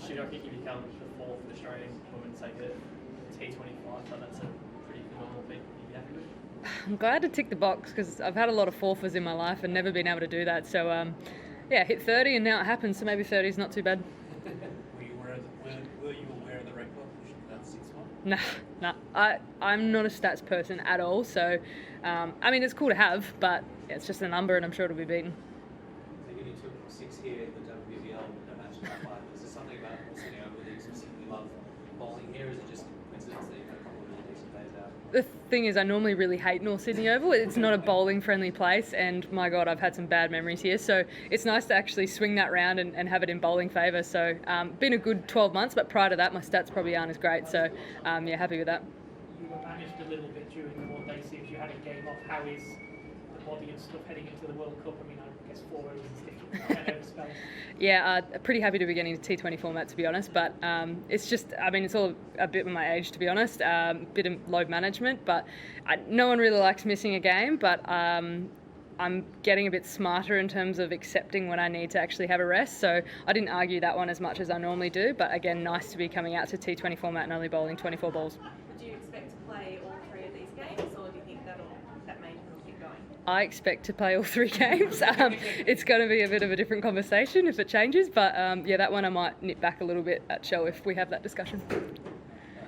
Stu, I think you become the fourth Australian woman to take a T25, so that's a pretty phenomenal feat. You'd be happy with? I'm glad to tick the box because I've had a lot of forfers in my life and never been able to do that. So, yeah, hit 30 and now it happens, so maybe 30 is not too bad. Were you aware of the record push about 6-1? Nah. I'm not a stats person at all, so, I mean, it's cool to have, but it's just a number and I'm sure it'll be beaten. So you took 6 here in the WBL, no match top 5. Is there something about sitting over that you specifically love bowling here? Is it just coincidence that you've had a couple of really decent days out? The thing is, I normally really hate North Sydney Oval. It's not a bowling-friendly place, and my God, I've had some bad memories here. So it's nice to actually swing that round and have it in bowling favour. So been a good 12 months, but prior to that, my stats probably aren't as great. So yeah, happy with that. You were managed a little bit during the one-day series. You had a game off. How is the body and stuff heading into the World Cup? I mean, I guess 4 overs is different. I know the space. Yeah, pretty happy to be getting to T20 format, to be honest. But it's just, I mean, it's all a bit of my age, to be honest. Bit of load management, but no one really likes missing a game. But I'm getting a bit smarter in terms of accepting when I need to actually have a rest. So I didn't argue that one as much as I normally do. But again, nice to be coming out to T20 format and only bowling 24 balls. Would you expect to play all 3 of these games, or do you think that maintenance will keep going? I expect to play all 3 games. It's going to be a bit of a different conversation if it changes, but yeah, that one I might nip back a little bit at show if we have that discussion.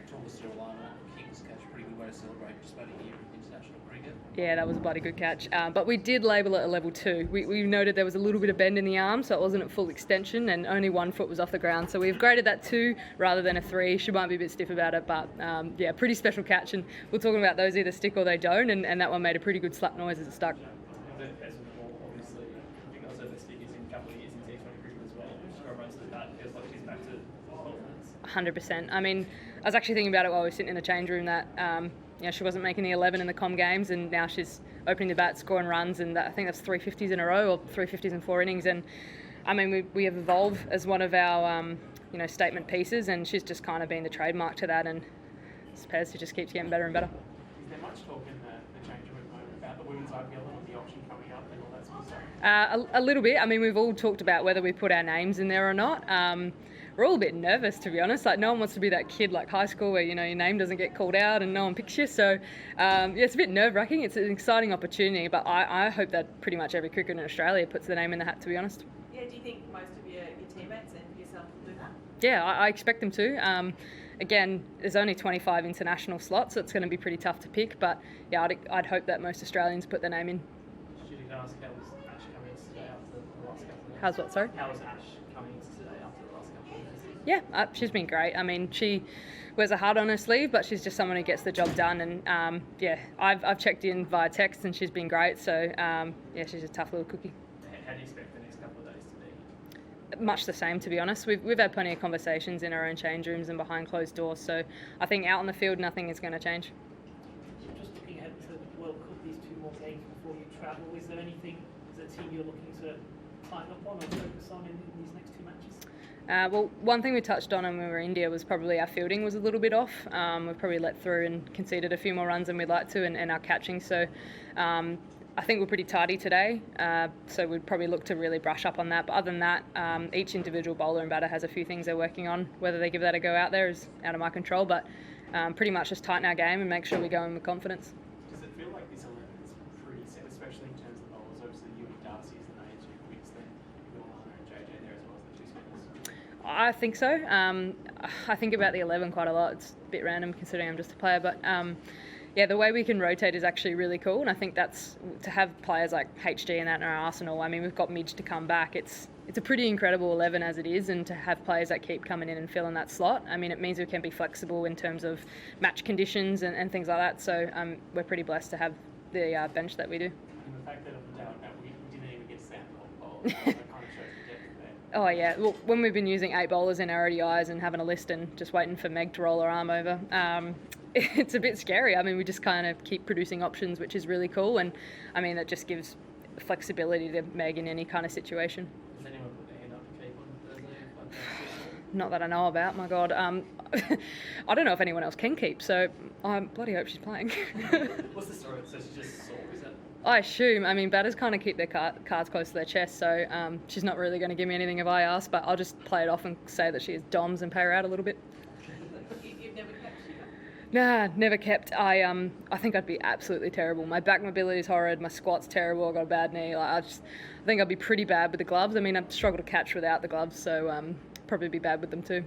Thomas Carolina, Kings catch, pretty good way to celebrate just about a year of international cricket. Yeah, that was a bloody good catch. But we did label it a level 2. We noted there was a little bit of bend in the arm, so it wasn't at full extension, and only 1 foot was off the ground. So we've graded that 2 rather than a 3. She might be a bit stiff about it, but yeah, pretty special catch. And we're talking about those either stick or they don't, and that one made a pretty good slap noise as it stuck. Obviously, I think that was her best figures in a couple of years in T20 cricket as well. Which runs to that, feels like she's back to confidence. 100%. I mean, I was actually thinking about it while we were sitting in the change room that you know, she wasn't making the 11 in the Com Games, and now she's opening the bat, scoring runs, and I think that's 3 50s in a row, or 3 50s in 4 innings. And I mean, we have Evolve as one of our you know, statement pieces, and she's just kind of been the trademark to that. And it's Pez who just keeps getting better and better. Is there much talk in the change room at the moment about the women's IPL and the auction coming up and all that sort of stuff? A little bit. I mean, we've all talked about whether we put our names in there or not. We're all a bit nervous, to be honest. Like, no one wants to be that kid like high school where, you know, your name doesn't get called out and no one picks you. So yeah, it's a bit nerve-wracking. It's an exciting opportunity, but I hope that pretty much every cricketer in Australia puts their name in the hat, to be honest. Yeah, do you think most of your teammates and yourself will do that? Yeah, I expect them to. Again, there's only 25 international slots, so it's going to be pretty tough to pick. But yeah, I'd hope that most Australians put their name in. Should you ask how was Ash coming today after the last couple of days? How's what, sorry? How was Ash coming today after the last couple of days? Yeah, she's been great. I mean, she wears a heart on her sleeve, but she's just someone who gets the job done. And yeah, I've checked in via text, and she's been great. So yeah, she's a tough little cookie. How do you expect the next couple of days to be? Much the same, to be honest. We've had plenty of conversations in our own change rooms and behind closed doors. So I think out on the field, nothing is going to change. Just looking ahead to the World Cup, these 2 more games before you travel, is there anything as a team you're looking to tighten up on or focus on in these next 2 matches? Well, one thing we touched on when we were in India was probably our fielding was a little bit off. We've probably let through and conceded a few more runs than we'd like to, and our catching. So I think we're pretty tidy today, so we'd probably look to really brush up on that. But other than that, each individual bowler and batter has a few things they're working on. Whether they give that a go out there is out of my control, but pretty much just tighten our game and make sure we go in with confidence. Does it feel like this 11 is pretty set, especially in terms of the bowlers? Obviously, you and Darcy as the main 2 quicks, then you've got Lana and JJ there as well as the 2 spinners. I think so. I think about the 11 quite a lot. It's a bit random considering I'm just a player, but yeah, the way we can rotate is actually really cool, and I think that's to have players like HG and that in our arsenal. I mean, we've got Midge to come back. It's a pretty incredible 11 as it is, and to have players that keep coming in and filling that slot, I mean, it means we can be flexible in terms of match conditions and things like that. So we're pretty blessed to have the bench that we do. And the fact that on the day like that, we didn't even get Sam Cold bowl, that kind of shows the depth of that. Oh yeah, well, when we've been using 8 bowlers in our ODIs and having a list and just waiting for Meg to roll her arm over, it's a bit scary. I mean, we just kind of keep producing options, which is really cool, and I mean, that just gives flexibility to Meg in any kind of situation. Does anyone put their hand up to keep on Thursday? Not that I know about, my God. I don't know if anyone else can keep, so I bloody hope she's playing. What's the story? So she's just sore, is that? I assume. I mean, batters kind of keep their cards close to their chest, so she's not really going to give me anything if I ask, but I'll just play it off and say that she has DOMs and pay her out a little bit. You've never kept Shiva? Nah, never kept. I think I'd be absolutely terrible. My back mobility is horrid. My squat's terrible. I've got a bad knee. I think I'd be pretty bad with the gloves. I mean, I struggle to catch without the gloves, so probably be bad with them too.